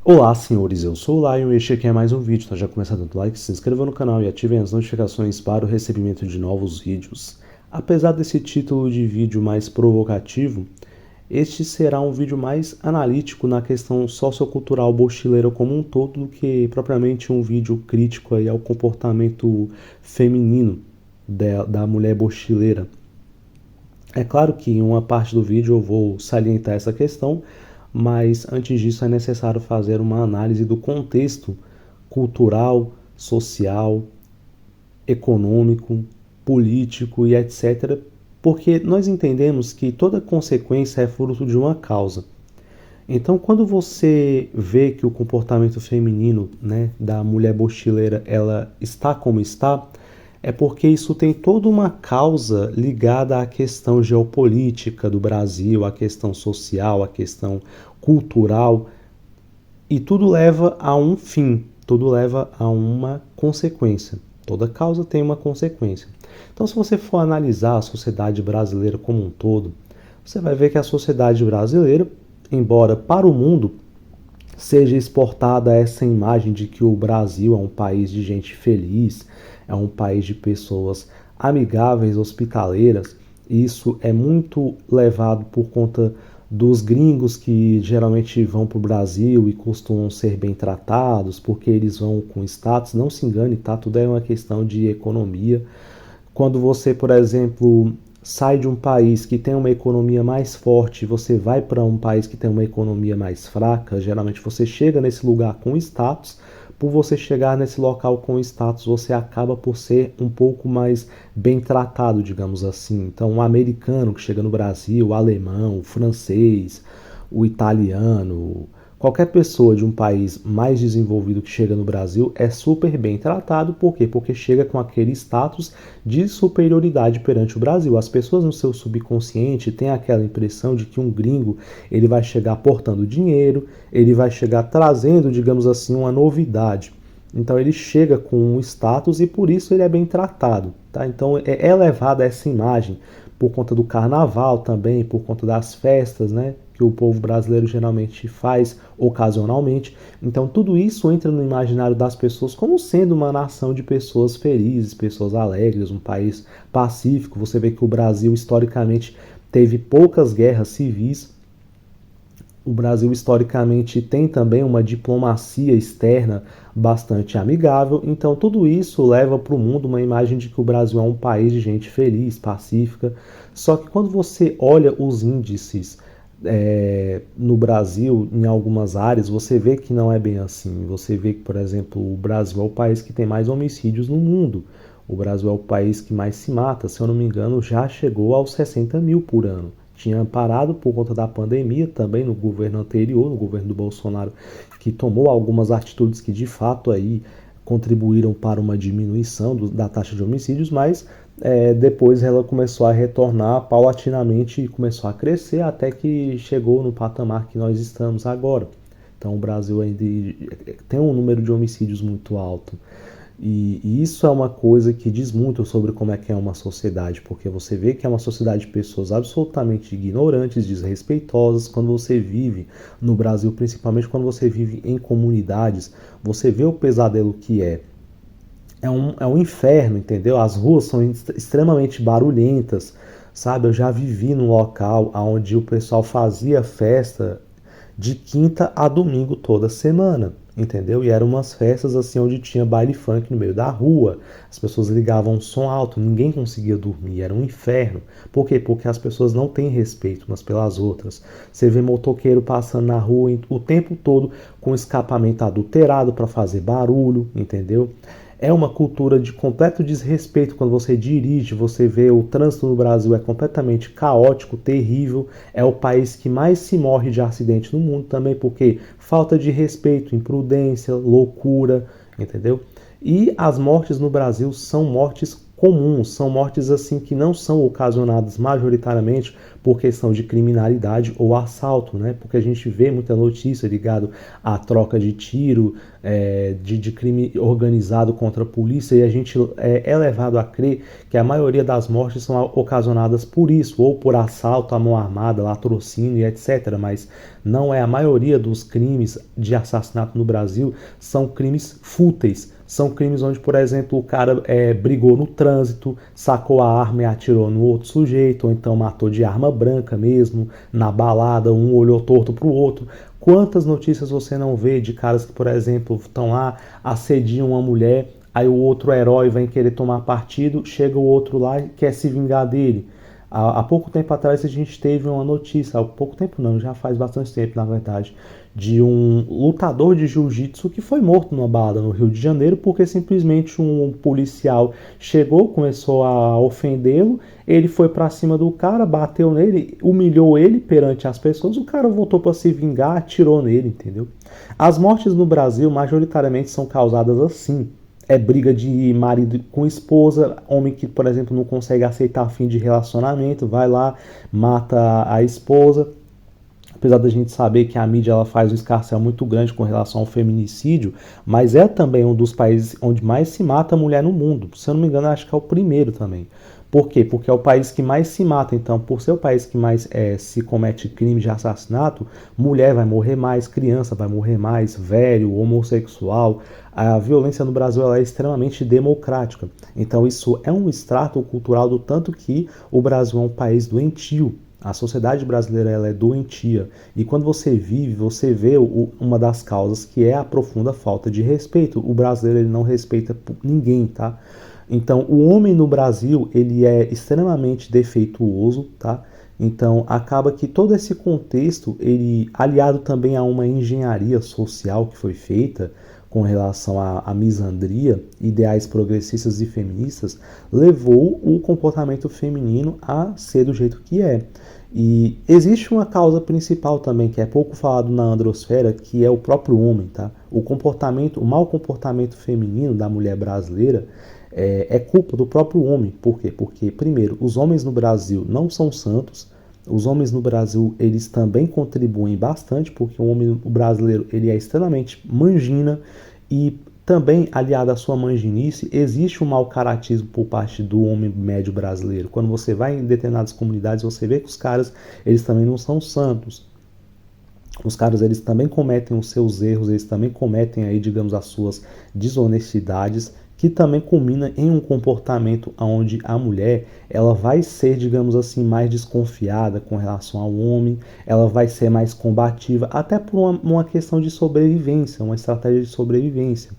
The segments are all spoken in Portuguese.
Olá, senhores, eu sou o Lion e este aqui é mais um vídeo. Então já começa dando like, se inscreva no canal e ativem as notificações para o recebimento de novos vídeos. Apesar desse título de vídeo mais provocativo, este será um vídeo mais analítico na questão sociocultural bochileira como um todo do que propriamente um vídeo crítico aí ao comportamento feminino da mulher bochileira. É claro que em uma parte do vídeo eu vou salientar essa questão, mas antes disso é necessário fazer uma análise do contexto cultural, social, econômico, político e etc., porque nós entendemos que toda consequência é fruto de uma causa. Então, quando você vê que o comportamento feminino, né, da mulher bochileira, ela está como está, é porque isso tem toda uma causa ligada à questão geopolítica do Brasil, à questão social, à questão cultural, e tudo leva a um fim, tudo leva a uma consequência. Toda causa tem uma consequência. Então, se você for analisar a sociedade brasileira como um todo, você vai ver que a sociedade brasileira, embora para o mundo seja exportada essa imagem de que o Brasil é um país de gente feliz, é um país de pessoas amigáveis, hospitaleiras. Isso é muito levado por conta dos gringos que geralmente vão para o Brasil e costumam ser bem tratados, porque eles vão com status. Não se engane, tá? Tudo é uma questão de economia. Quando você, por exemplo, sai de um país que tem uma economia mais forte, você vai para um país que tem uma economia mais fraca, geralmente você chega nesse lugar com status. Por você chegar nesse local com status, você acaba por ser um pouco mais bem tratado, digamos assim. Então, um americano que chega no Brasil, o alemão, o francês, o italiano, qualquer pessoa de um país mais desenvolvido que chega no Brasil é super bem tratado. Por quê? Porque chega com aquele status de superioridade perante o Brasil. As pessoas no seu subconsciente têm aquela impressão de que um gringo ele vai chegar portando dinheiro, ele vai chegar trazendo, digamos assim, uma novidade. Então ele chega com um status e por isso ele é bem tratado. Tá? Então é levada essa imagem por conta do carnaval também, por conta das festas, né? Que o povo brasileiro geralmente faz ocasionalmente. Então tudo isso entra no imaginário das pessoas como sendo uma nação de pessoas felizes, pessoas alegres, um país pacífico. Você vê que o Brasil historicamente teve poucas guerras civis. O Brasil historicamente tem também uma diplomacia externa bastante amigável, então tudo isso leva para o mundo uma imagem de que o Brasil é um país de gente feliz, pacífica. Só que quando você olha os índices no Brasil, em algumas áreas, você vê que não é bem assim. Você vê que, por exemplo, o Brasil é o país que tem mais homicídios no mundo. O Brasil é o país que mais se mata, se eu não me engano, já chegou aos 60 mil por ano. Tinha parado por conta da pandemia também no governo anterior, no governo do Bolsonaro, que tomou algumas atitudes que de fato aí contribuíram para uma diminuição da taxa de homicídios, mas depois ela começou a retornar paulatinamente e começou a crescer até que chegou no patamar que nós estamos agora. Então o Brasil ainda tem um número de homicídios muito alto. E isso é uma coisa que diz muito sobre como é que é uma sociedade, porque você vê que é uma sociedade de pessoas absolutamente ignorantes, desrespeitosas. Quando você vive no Brasil, principalmente quando você vive em comunidades, você vê o pesadelo que é. É um inferno, entendeu? As ruas são extremamente barulhentas, sabe? Eu já vivi num local onde o pessoal fazia festa de quinta a domingo toda semana, entendeu? E eram umas festas assim onde tinha baile funk no meio da rua, as pessoas ligavam som alto, ninguém conseguia dormir, era um inferno. Por quê? Porque as pessoas não têm respeito umas pelas outras. Você vê motoqueiro passando na rua o tempo todo com escapamento adulterado para fazer barulho, entendeu? É uma cultura de completo desrespeito quando você dirige, você vê o trânsito no Brasil é completamente caótico, terrível, é o país que mais se morre de acidente no mundo também, porque falta de respeito, imprudência, loucura, entendeu? E as mortes no Brasil são mortes comuns, são mortes assim que não são ocasionadas majoritariamente por questão de criminalidade ou assalto, né? Porque a gente vê muita notícia ligada à troca de tiro, de crime organizado contra a polícia, e a gente é levado a crer que a maioria das mortes são ocasionadas por isso, ou por assalto à mão armada, latrocínio, etc. Mas não é a maioria dos crimes de assassinato no Brasil, são crimes fúteis. São crimes onde, por exemplo, o cara brigou no trânsito, sacou a arma e atirou no outro sujeito, ou então matou de arma branca mesmo, na balada, um olhou torto pro outro. Quantas notícias você não vê de caras que, por exemplo, estão lá, assediam uma mulher, aí o outro herói vai querer tomar partido, chega o outro lá e quer se vingar dele. Há pouco tempo atrás a gente teve uma notícia, há pouco tempo não, já faz bastante tempo na verdade, de um lutador de jiu-jitsu que foi morto numa balada no Rio de Janeiro porque simplesmente um policial chegou, começou a ofendê-lo, ele foi pra cima do cara, bateu nele, humilhou ele perante as pessoas, o cara voltou para se vingar, atirou nele, entendeu? As mortes no Brasil majoritariamente são causadas assim. É briga de marido com esposa, homem que, por exemplo, não consegue aceitar fim de relacionamento, vai lá, mata a esposa. Apesar da gente saber que a mídia ela faz um escarcéu muito grande com relação ao feminicídio, mas é também um dos países onde mais se mata mulher no mundo. Se eu não me engano, acho que é o primeiro também. Por quê? Porque é o país que mais se mata. Então, por ser o país que mais se comete crime de assassinato, mulher vai morrer mais, criança vai morrer mais, velho, homossexual. A violência no Brasil ela é extremamente democrática. Então, isso é um extrato cultural do tanto que o Brasil é um país doentio. A sociedade brasileira ela é doentia. E quando você vive, você vê uma das causas que é a profunda falta de respeito. O brasileiro ele não respeita ninguém, tá? Então, o homem no Brasil, ele é extremamente defeituoso, tá? Então, acaba que todo esse contexto, ele aliado também a uma engenharia social que foi feita com relação à misandria, ideais progressistas e feministas, levou o comportamento feminino a ser do jeito que é. E existe uma causa principal também, que é pouco falado na androsfera, que é o próprio homem, tá? O mau comportamento feminino da mulher brasileira é culpa do próprio homem. Por quê? Porque, primeiro, os homens no Brasil não são santos. Os homens no Brasil, eles também contribuem bastante, porque o homem brasileiro, ele é extremamente mangina e também, aliado à sua manginice, existe um mau caratismo por parte do homem médio brasileiro. Quando você vai em determinadas comunidades, você vê que os caras, eles também não são santos. Os caras, eles também cometem os seus erros, eles também cometem aí, digamos, as suas desonestidades, que também culmina em um comportamento onde a mulher ela vai ser, digamos assim, mais desconfiada com relação ao homem, ela vai ser mais combativa, até por uma questão de sobrevivência, uma estratégia de sobrevivência.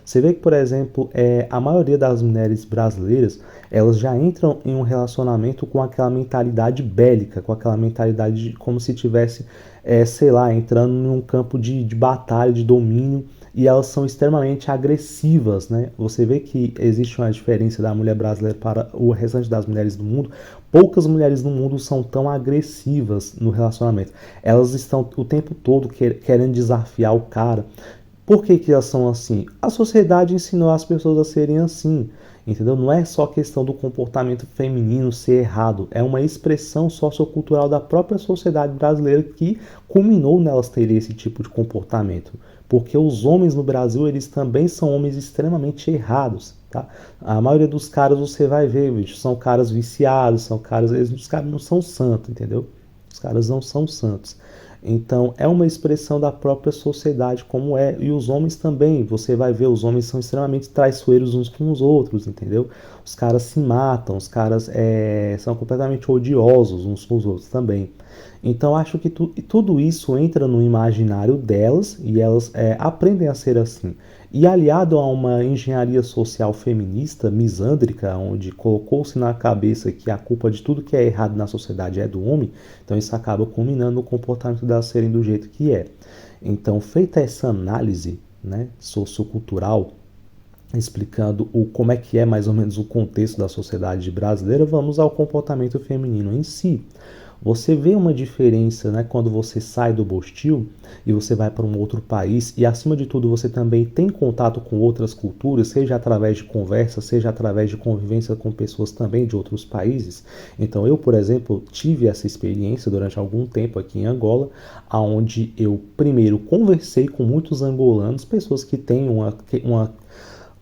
Você vê que, por exemplo, a maioria das mulheres brasileiras, elas já entram em um relacionamento com aquela mentalidade bélica, com aquela mentalidade de, como se tivesse, sei lá, entrando num campo de batalha, de domínio, e elas são extremamente agressivas, né? Você vê que existe uma diferença da mulher brasileira para o restante das mulheres do mundo. Poucas mulheres no mundo são tão agressivas no relacionamento. Elas estão o tempo todo querendo desafiar o cara. Por que elas são assim? A sociedade ensinou as pessoas a serem assim, entendeu? Não é só questão do comportamento feminino ser errado, é uma expressão sociocultural da própria sociedade brasileira que culminou nelas terem esse tipo de comportamento. Porque os homens no Brasil, eles também são homens extremamente errados, tá? A maioria dos caras você vai ver, bicho, são caras viciados, os caras não são santos, entendeu? Os caras não são santos. Então, é uma expressão da própria sociedade como é. E os homens também, você vai ver, os homens são extremamente traiçoeiros uns com os outros, entendeu? Os caras se matam, os caras são completamente odiosos uns com os outros também. Então, acho que tudo isso entra no imaginário delas e elas aprendem a ser assim. E aliado a uma engenharia social feminista, misândrica, onde colocou-se na cabeça que a culpa de tudo que é errado na sociedade é do homem, então isso acaba culminando no comportamento delas serem do jeito que é. Então, feita essa análise, né, sociocultural, explicando como é que é mais ou menos o contexto da sociedade brasileira, vamos ao comportamento feminino em si. Você vê uma diferença, né, quando você sai do Bostil e você vai para um outro país e, acima de tudo, você também tem contato com outras culturas, seja através de conversa, seja através de convivência com pessoas também de outros países. Então, eu, por exemplo, tive essa experiência durante algum tempo aqui em Angola, onde eu primeiro conversei com muitos angolanos, pessoas que têm uma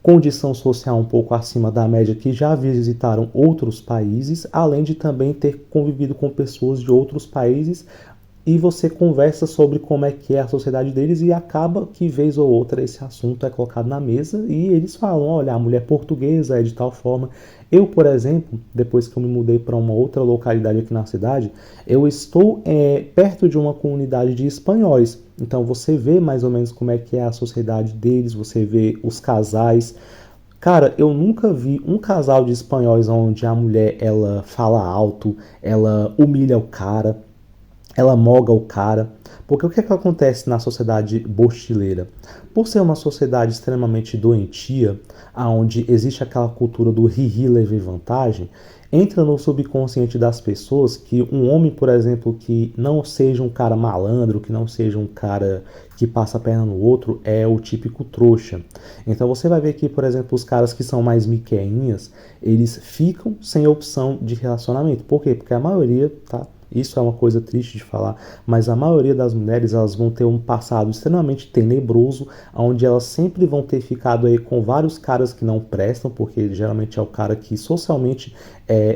condição social um pouco acima da média, que já visitaram outros países, além de também ter convivido com pessoas de outros países, e você conversa sobre como é que é a sociedade deles e acaba que vez ou outra esse assunto é colocado na mesa e eles falam, olha, a mulher portuguesa é de tal forma. Eu, por exemplo, depois que eu me mudei para uma outra localidade aqui na cidade, eu estou perto de uma comunidade de espanhóis. Então você vê mais ou menos como é que é a sociedade deles, você vê os casais. Cara, eu nunca vi um casal de espanhóis onde a mulher ela fala alto, ela humilha o cara, ela moga o cara. Porque o que é que acontece na sociedade bostileira? Por ser uma sociedade extremamente doentia, onde existe aquela cultura do ri-ri leve vantagem, entra no subconsciente das pessoas que um homem, por exemplo, que não seja um cara malandro, que não seja um cara que passa a perna no outro, é o típico trouxa. Então você vai ver que, por exemplo, os caras que são mais miqueinhas, eles ficam sem opção de relacionamento. Por quê? Porque a maioria, tá? Isso é uma coisa triste de falar, mas a maioria das mulheres elas vão ter um passado extremamente tenebroso, onde elas sempre vão ter ficado aí com vários caras que não prestam, porque geralmente é o cara que socialmente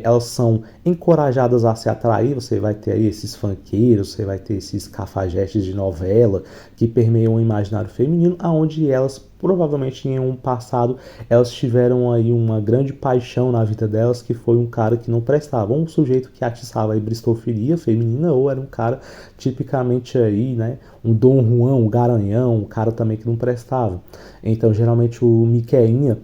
elas são encorajadas a se atrair. Você vai ter aí esses funkeiros, você vai ter esses cafajestes de novela que permeiam o imaginário feminino, aonde elas provavelmente em um passado elas tiveram aí uma grande paixão na vida delas, que foi um cara que não prestava, um sujeito que atiçava a bristofilia feminina, ou era um cara tipicamente aí, né, um Dom Juan, um garanhão, um cara também que não prestava. Então geralmente o Miqueinha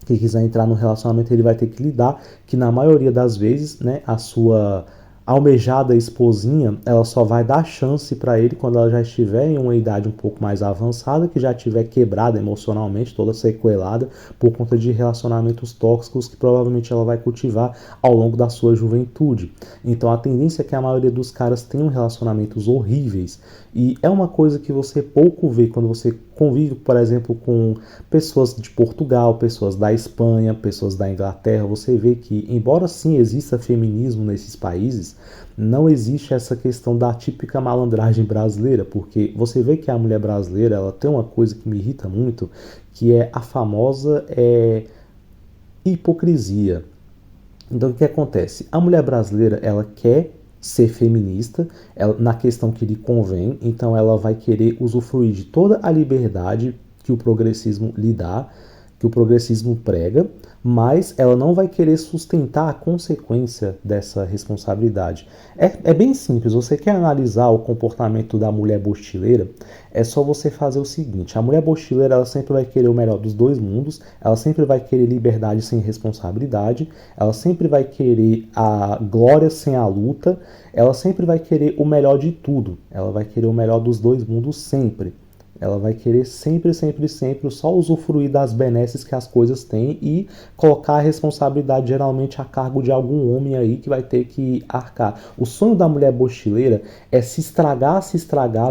que quiser entrar no relacionamento, ele vai ter que lidar que na maioria das vezes, né, a sua almejada esposinha, ela só vai dar chance para ele quando ela já estiver em uma idade um pouco mais avançada, que já estiver quebrada emocionalmente, toda sequelada, por conta de relacionamentos tóxicos que provavelmente ela vai cultivar ao longo da sua juventude. Então a tendência é que a maioria dos caras tenham relacionamentos horríveis, e é uma coisa que você pouco vê quando você convive, por exemplo, com pessoas de Portugal, pessoas da Espanha, pessoas da Inglaterra. Você vê que, embora sim exista feminismo nesses países, não existe essa questão da típica malandragem brasileira, porque você vê que a mulher brasileira ela tem uma coisa que me irrita muito, que é a famosa hipocrisia. Então o que acontece? A mulher brasileira ela quer ser feminista na questão que lhe convém, então ela vai querer usufruir de toda a liberdade que o progressismo lhe dá, que o progressismo prega, mas ela não vai querer sustentar a consequência dessa responsabilidade. É bem simples, você quer analisar o comportamento da mulher bostileira, é só você fazer o seguinte: a mulher bostileira ela sempre vai querer o melhor dos dois mundos, ela sempre vai querer liberdade sem responsabilidade, ela sempre vai querer a glória sem a luta, ela sempre vai querer o melhor de tudo, ela vai querer o melhor dos dois mundos sempre. Ela vai querer sempre, sempre, sempre só usufruir das benesses que as coisas têm e colocar a responsabilidade geralmente a cargo de algum homem aí que vai ter que arcar. O sonho da mulher bochileira é se estragar,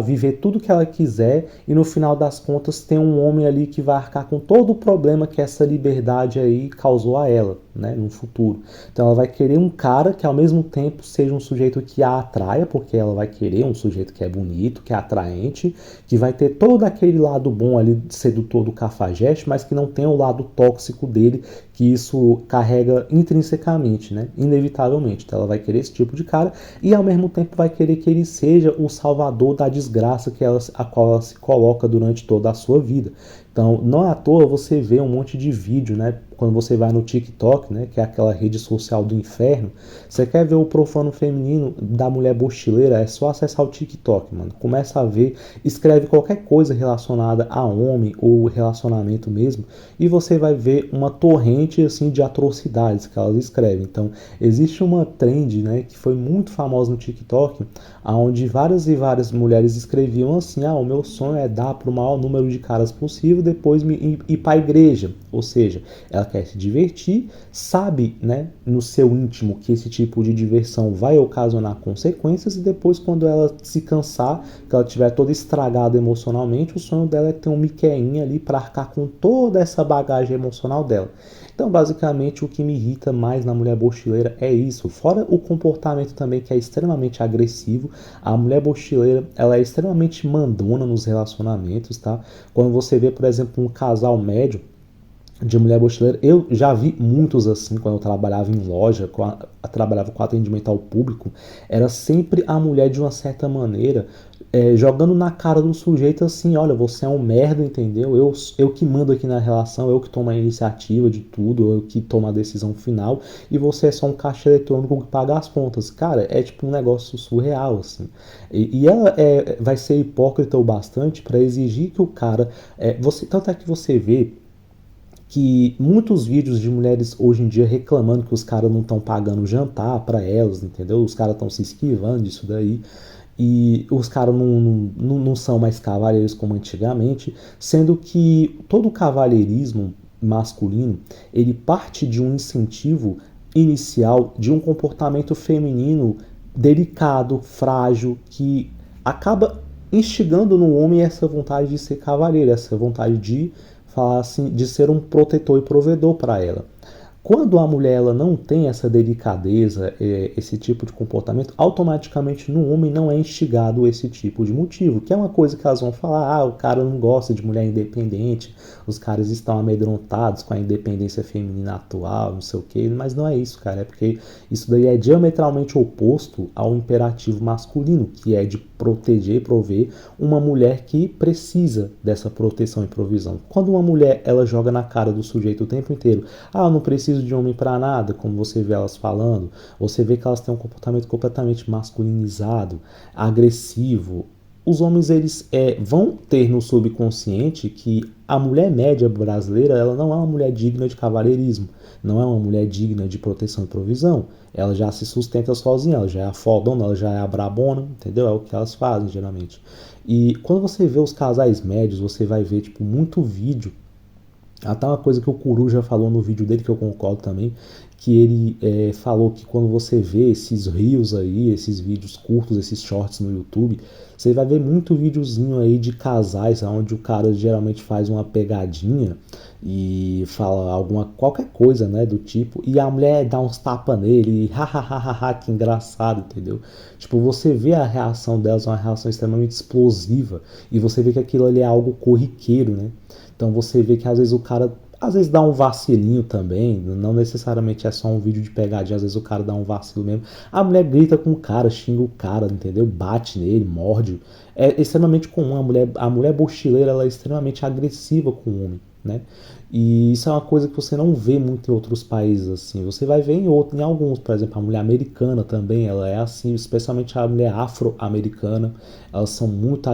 viver tudo que ela quiser e no final das contas ter um homem ali que vai arcar com todo o problema que essa liberdade aí causou a ela, né, no futuro. Então ela vai querer um cara que ao mesmo tempo seja um sujeito que a atraia, porque ela vai querer um sujeito que é bonito, que é atraente, que vai ter todo aquele lado bom ali sedutor do cafajeste, mas que não tem o lado tóxico dele, que isso carrega intrinsecamente, né? Inevitavelmente. Então ela vai querer esse tipo de cara e ao mesmo tempo vai querer que ele seja o salvador da desgraça a qual ela se coloca durante toda a sua vida. Então, não à toa você vê um monte de vídeo, né? Quando você vai no TikTok, né? Que é aquela rede social do inferno. Você quer ver o profano feminino da mulher bochileira? É só acessar o TikTok, mano. Começa a ver, escreve qualquer coisa relacionada a homem ou relacionamento mesmo, e você vai ver uma torrente, assim, de atrocidades que elas escrevem. Então, existe uma trend, né? Que foi muito famosa no TikTok, onde várias e várias mulheres escreviam assim: o meu sonho é dar para o maior número de caras possível, depois ir para a igreja. Ou seja, elas ela quer se divertir, sabe, né, no seu íntimo que esse tipo de diversão vai ocasionar consequências e depois quando ela se cansar, que ela estiver toda estragada emocionalmente, o sonho dela é ter um Miqueinha ali para arcar com toda essa bagagem emocional dela. Então, basicamente, o que me irrita mais na mulher mochileira é isso. Fora o comportamento também que é extremamente agressivo, a mulher mochileira, ela é extremamente mandona nos relacionamentos, tá? Quando você vê, por exemplo, um casal médio de mulher mochileira, eu já vi muitos assim quando eu trabalhava em loja, trabalhava com atendimento ao público, era sempre a mulher de uma certa maneira jogando na cara do sujeito assim, olha, você é um merda, entendeu? Eu que mando aqui na relação, eu que tomo a iniciativa de tudo, eu que tomo a decisão final e você é só um caixa eletrônico que paga as contas. Cara, é tipo um negócio surreal assim. E ela vai ser hipócrita o bastante para exigir que o cara, tanto é que você vê que muitos vídeos de mulheres hoje em dia reclamando que os caras não estão pagando jantar para elas, entendeu? Os caras estão se esquivando disso daí. E os caras não são mais cavalheiros como antigamente, sendo que todo o cavalheirismo masculino, ele parte de um incentivo inicial de um comportamento feminino delicado, frágil, que acaba instigando no homem essa vontade de ser cavalheiro, essa vontade de falar assim, de ser um protetor e provedor para ela. Quando a mulher ela não tem essa delicadeza, esse tipo de comportamento, automaticamente no homem não é instigado esse tipo de motivo, que é uma coisa que elas vão falar, o cara não gosta de mulher independente, os caras estão amedrontados com a independência feminina atual, não sei o que, mas não é isso, cara, é porque isso daí é diametralmente oposto ao imperativo masculino, que é de proteger e prover uma mulher que precisa dessa proteção e provisão. Quando uma mulher ela joga na cara do sujeito o tempo inteiro, eu não preciso de homem para nada, como você vê elas falando, você vê que elas têm um comportamento completamente masculinizado, agressivo. Os homens eles vão ter no subconsciente que a mulher média brasileira ela não é uma mulher digna de cavalheirismo, não é uma mulher digna de proteção e provisão. Ela já se sustenta sozinha, ela já é a fodona, ela já é a brabona, entendeu? É o que elas fazem geralmente. E quando você vê os casais médios, você vai ver tipo muito vídeo. Até uma coisa que o Coruja falou no vídeo dele, que eu concordo também, que ele falou que quando você vê esses reels aí, esses vídeos curtos, esses shorts no YouTube, você vai ver muito videozinho aí de casais, onde o cara geralmente faz uma pegadinha e fala qualquer coisa, né, do tipo, e a mulher dá uns tapas nele, e hahaha, que engraçado, entendeu? Tipo, você vê a reação delas, uma reação extremamente explosiva, e você vê que aquilo ali é algo corriqueiro, né? Então você vê que às vezes o cara dá um vacilinho também, não necessariamente é só um vídeo de pegadinha, às vezes o cara dá um vacilo mesmo. A mulher grita com o cara, xinga o cara, entendeu? Bate nele, morde. É extremamente comum, a mulher mochileira ela é extremamente agressiva com o homem, né? E isso é uma coisa que você não vê muito em outros países assim. Você vai ver em alguns, por exemplo, a mulher americana também, ela é assim, especialmente a mulher afro-americana. Elas são muito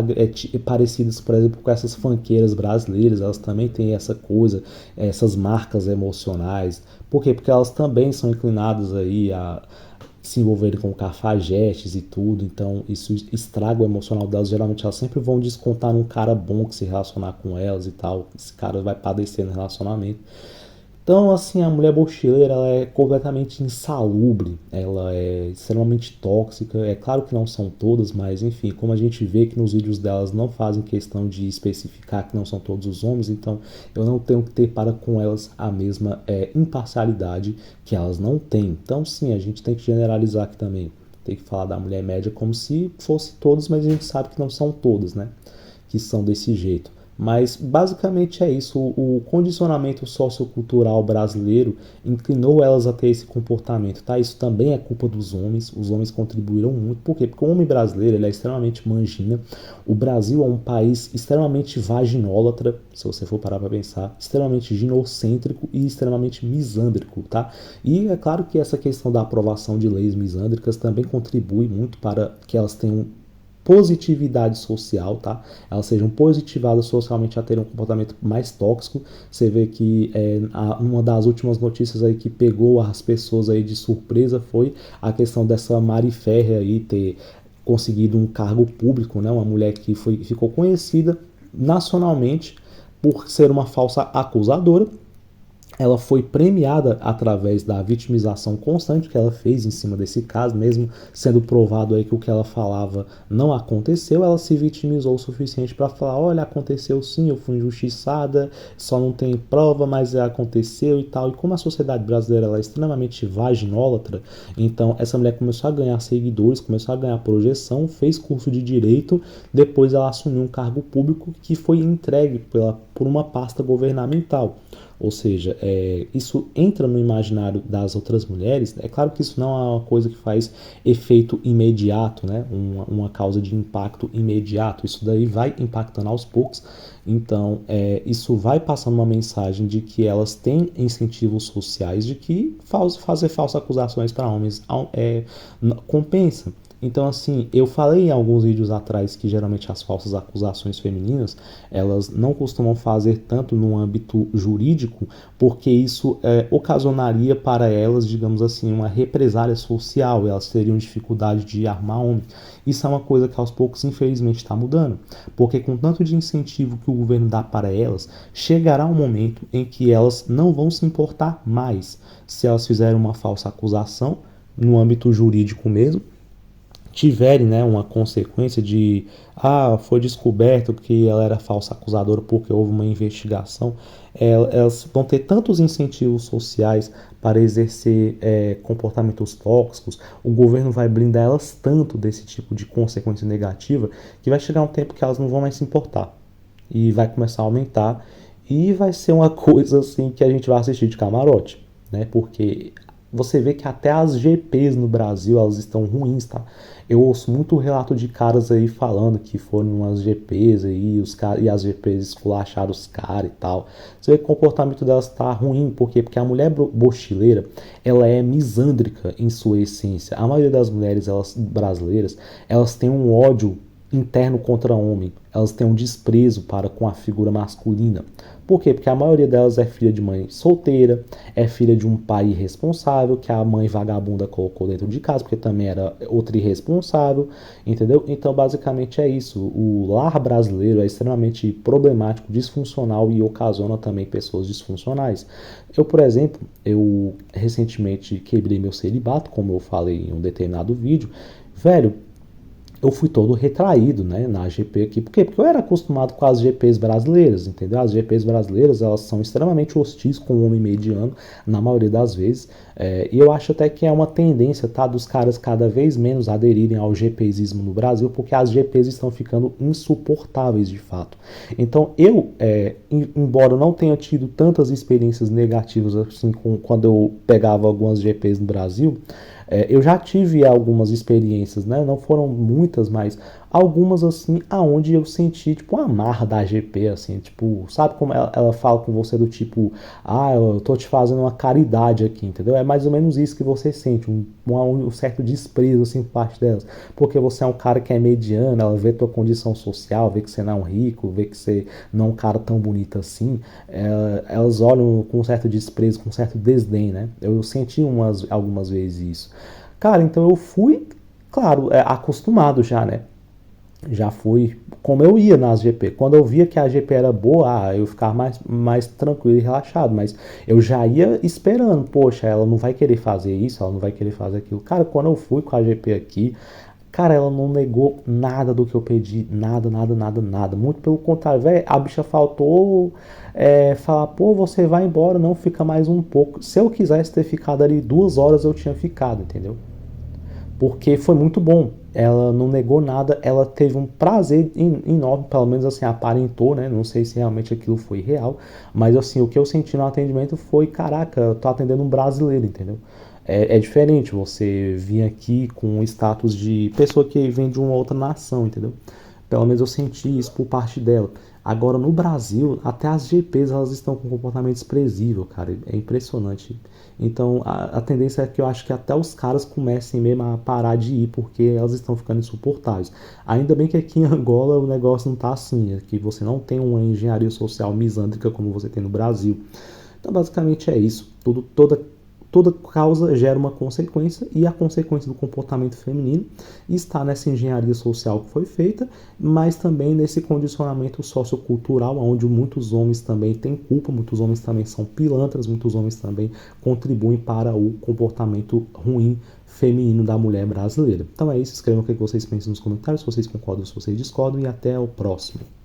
parecidas, por exemplo, com essas funkeiras brasileiras. Elas também têm essa coisa, essas marcas emocionais. Por quê? Porque elas também são inclinadas aí a se envolverem com cafajestes e tudo, então isso estraga o emocional delas. Geralmente elas sempre vão descontar num cara bom que se relacionar com elas e tal. Esse cara vai padecer no relacionamento. Então, assim, a mulher mochileira ela é completamente insalubre, ela é extremamente tóxica. É claro que não são todas, mas enfim, como a gente vê que nos vídeos delas não fazem questão de especificar que não são todos os homens, então eu não tenho que ter para com elas a mesma imparcialidade que elas não têm. Então, sim, a gente tem que generalizar aqui também. Tem que falar da mulher média como se fosse todos, mas a gente sabe que não são todas, né? Que são desse jeito. Mas basicamente é isso, o condicionamento sociocultural brasileiro inclinou elas a ter esse comportamento, tá? Isso também é culpa dos homens, os homens contribuíram muito. Por quê? Porque o homem brasileiro ele é extremamente manjina, o Brasil é um país extremamente vaginólatra, se você for parar para pensar, extremamente ginocêntrico e extremamente misândrico, tá? E é claro que essa questão da aprovação de leis misândricas também contribui muito para que elas tenham positividade social, tá? Elas sejam positivadas socialmente a ter um comportamento mais tóxico. Você vê que uma das últimas notícias aí que pegou as pessoas aí de surpresa foi a questão dessa Mari Ferrer aí ter conseguido um cargo público, né? Uma mulher que ficou conhecida nacionalmente por ser uma falsa acusadora. ela foi premiada através da vitimização constante que ela fez em cima desse caso, mesmo sendo provado aí que o que ela falava não aconteceu, ela se vitimizou o suficiente para falar, olha, aconteceu sim, eu fui injustiçada, só não tem prova, mas aconteceu e tal. E como a sociedade brasileira ela é extremamente vaginólatra, então essa mulher começou a ganhar seguidores, começou a ganhar projeção, fez curso de direito, depois ela assumiu um cargo público que foi entregue por uma pasta governamental. Ou seja, isso entra no imaginário das outras mulheres. É claro que isso não é uma coisa que faz efeito imediato, né? Uma causa de impacto imediato. Isso daí vai impactando aos poucos. Então, isso vai passando uma mensagem de que elas têm incentivos sociais de que fazer falsas acusações para homens compensa. Então, assim, eu falei em alguns vídeos atrás que geralmente as falsas acusações femininas, elas não costumam fazer tanto no âmbito jurídico, porque isso ocasionaria para elas, digamos assim, uma represália social, elas teriam dificuldade de armar homem. Isso é uma coisa que aos poucos, infelizmente, está mudando, porque com tanto de incentivo que o governo dá para elas, chegará um momento em que elas não vão se importar mais se elas fizerem uma falsa acusação, no âmbito jurídico mesmo, tiverem, né, uma consequência de foi descoberto que ela era falsa acusadora porque houve uma investigação, elas vão ter tantos incentivos sociais para exercer comportamentos tóxicos, o governo vai blindar elas tanto desse tipo de consequência negativa que vai chegar um tempo que elas não vão mais se importar e vai começar a aumentar e vai ser uma coisa assim que a gente vai assistir de camarote, né, porque você vê que até as GPs no Brasil, elas estão ruins, tá? Eu ouço muito relato de caras aí falando que foram umas GPs aí, e as GPs esculacharam os caras e tal. Você vê que o comportamento delas tá ruim, por quê? Porque a mulher bochileira, ela é misândrica em sua essência. A maioria das mulheres brasileiras, elas têm um ódio interno contra o homem, elas têm um desprezo para com a figura masculina. Por quê? Porque a maioria delas é filha de mãe solteira, é filha de um pai irresponsável, que a mãe vagabunda colocou dentro de casa, porque também era outra irresponsável, entendeu? Então, basicamente é isso. O lar brasileiro é extremamente problemático, disfuncional e ocasiona também pessoas disfuncionais. Eu, por exemplo, eu recentemente quebrei meu celibato, como eu falei em um determinado vídeo. Velho, eu fui todo retraído, né, na GP aqui. Por quê? Porque eu era acostumado com as GPs brasileiras, entendeu? As GPs brasileiras, elas são extremamente hostis com o homem mediano, na maioria das vezes. E eu acho até que é uma tendência, tá, dos caras cada vez menos aderirem ao GPsismo no Brasil, porque as GPs estão ficando insuportáveis, de fato. Então, embora eu não tenha tido tantas experiências negativas assim quando eu pegava algumas GPs no Brasil, eu já tive algumas experiências, né? Não foram muitas, mas algumas assim, aonde eu senti tipo uma marra da GP, assim, tipo, sabe como ela fala com você do tipo, eu tô te fazendo uma caridade aqui, entendeu? É mais ou menos isso que você sente, um certo desprezo assim por parte delas, porque você é um cara que é mediano, ela vê tua condição social, vê que você não é um rico, vê que você não é um cara tão bonito assim, elas olham com um certo desprezo, com um certo desdém, né? Eu senti algumas vezes isso. Cara, então eu fui, claro, acostumado já, né? Já fui como eu ia nas GP. Quando eu via que a GP era boa, eu ficava mais tranquilo e relaxado. Mas eu já ia esperando, poxa, ela não vai querer fazer isso, ela não vai querer fazer aquilo. Cara, quando eu fui com a GP aqui, cara, ela não negou nada do que eu pedi, nada, nada, nada, nada. Muito pelo contrário, velho, a bicha faltou falar, pô, você vai embora, não, fica mais um pouco. Se eu quisesse ter ficado ali 2 horas, eu tinha ficado, entendeu? Porque foi muito bom. Ela não negou nada, ela teve um prazer enorme, pelo menos assim aparentou, né? Não sei se realmente aquilo foi real, mas assim, o que eu senti no atendimento foi, caraca, eu tô atendendo um brasileiro, entendeu? É diferente você vir aqui com o status de pessoa que vem de uma outra nação, entendeu? Pelo menos eu senti isso por parte dela. Agora, no Brasil, até as GPs elas estão com um comportamento desprezível, cara. É impressionante. Então, a tendência é que eu acho que até os caras comecem mesmo a parar de ir, porque elas estão ficando insuportáveis. Ainda bem que aqui em Angola o negócio não tá assim, que você não tem uma engenharia social misândrica como você tem no Brasil. Então, basicamente é isso. toda causa gera uma consequência e a consequência do comportamento feminino está nessa engenharia social que foi feita, mas também nesse condicionamento sociocultural, onde muitos homens também têm culpa, muitos homens também são pilantras, muitos homens também contribuem para o comportamento ruim feminino da mulher brasileira. Então é isso, escrevam o que vocês pensam nos comentários, se vocês concordam, se vocês discordam, e até o próximo.